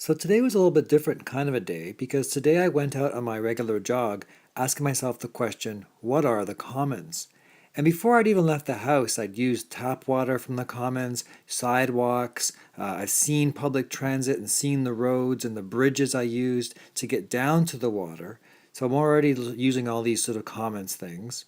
So today was a little bit different kind of a day because today I went out on my regular jog asking myself the question, what are the commons? And before I'd even left the house, I'd used tap water from the commons, sidewalks, I've seen public transit and seen the roads and the bridges I used to get down to the water. So I'm already using all these sort of commons things.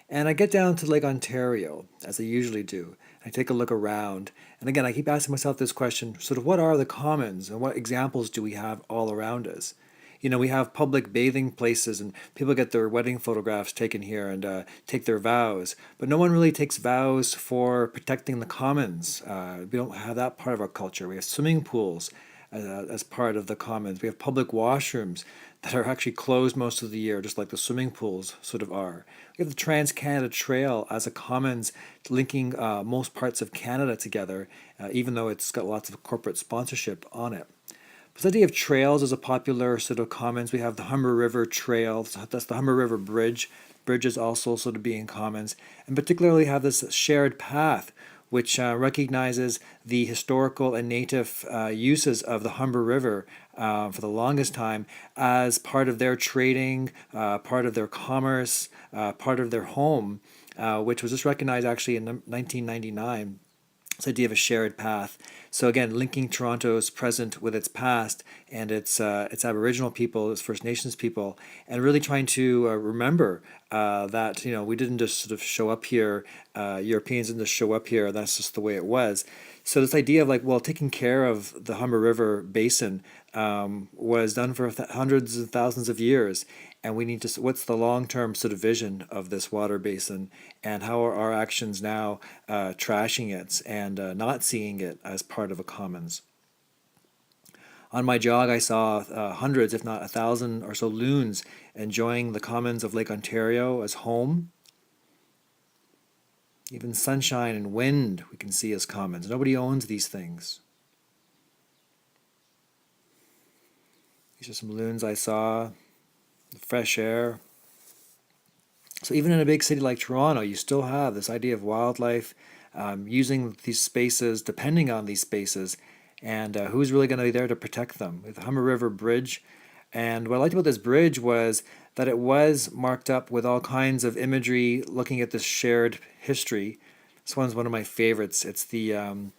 And I get down to Lake Ontario, as I usually do. I take a look around. And again, I keep asking myself this question, sort of what are the commons and what examples do we have all around us? We have public bathing places and people get their wedding photographs taken here and take their vows. But no one really takes vows for protecting the commons. We don't have that part of our culture. We have swimming pools as part of the commons. We have public washrooms that are actually closed most of the year, just like the swimming pools sort of are. We have the Trans Canada Trail as a commons linking most parts of Canada together, even though it's got lots of corporate sponsorship on it. This idea of trails is a popular sort of commons. We have the Humber River Trail, that's the Humber River Bridge. Bridges also sort of being commons, and particularly have this shared path, which recognizes the historical and native uses of the Humber River for the longest time as part of their trading, part of their commerce, part of their home, which was just recognized actually in 1999. This idea of a shared path. So again, linking Toronto's present with its past and its Aboriginal people, its First Nations people, and really trying to remember that we didn't just sort of show up here, Europeans didn't just show up here. That's just the way it was. So this idea of taking care of the Humber River Basin was done for hundreds of thousands of years, and we need to, what's the long-term sort of vision of this water basin, and how are our actions now trashing it and not seeing it as part of a commons. On my jog, I saw hundreds, if not 1,000 or so loons enjoying the commons of Lake Ontario as home. Even sunshine and wind we can see as commons. Nobody owns these things. These are some loons I saw. Fresh air. So even in a big city like Toronto, you still have this idea of wildlife using these spaces, depending on these spaces, and who's really going to be there to protect them. With the Humber River Bridge, and what I liked about this bridge was that it was marked up with all kinds of imagery looking at this shared history. This one's one of my favorites. It's the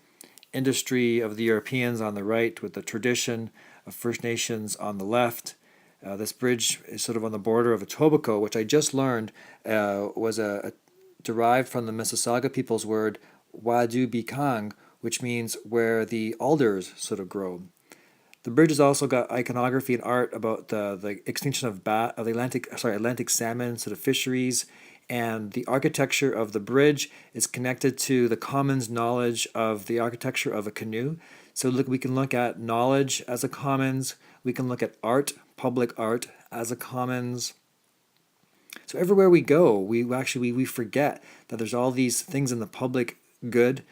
industry of the Europeans on the right with the tradition of First Nations on the left. This bridge is sort of on the border of Etobicoke, which I just learned was derived from the Mississauga people's word Wadu Bikang, which means where the alders sort of grow. The bridge has also got iconography and art about the extinction of Atlantic salmon sort of fisheries, and the architecture of the bridge is connected to the commons knowledge of the architecture of a canoe. So look, we can look at knowledge as a commons. We can look at art, public art, as a commons. So everywhere we go, we forget that there's all these things in the public good,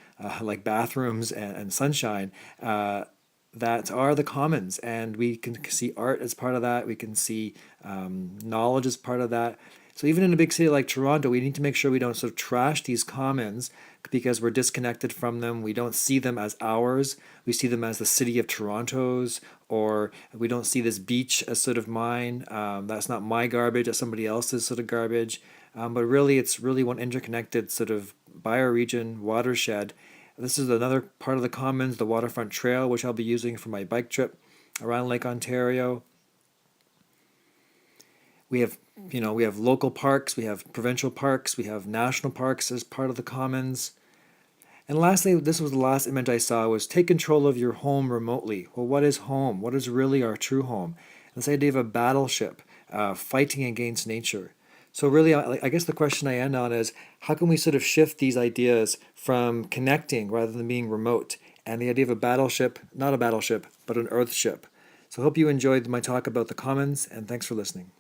like bathrooms and sunshine, that are the commons, and we can see art as part of that. We can see knowledge as part of that. So even in a big city like Toronto, we need to make sure we don't sort of trash these commons because we're disconnected from them. We don't see them as ours. We see them as the city of Toronto's, or we don't see this beach as sort of mine. That's not my garbage, that's somebody else's sort of garbage. But really, it's really one interconnected sort of bioregion watershed. This is another part of the commons, the Waterfront Trail, which I'll be using for my bike trip around Lake Ontario. We have, we have local parks, we have provincial parks, we have national parks as part of the commons. And lastly, this was the last image I saw, was take control of your home remotely. Well, what is home? What is really our true home? This idea of a battleship, fighting against nature. So really, I guess the question I end on is, how can we sort of shift these ideas from connecting rather than being remote? And the idea of a battleship, not a battleship, but an earthship. So I hope you enjoyed my talk about the commons, and thanks for listening.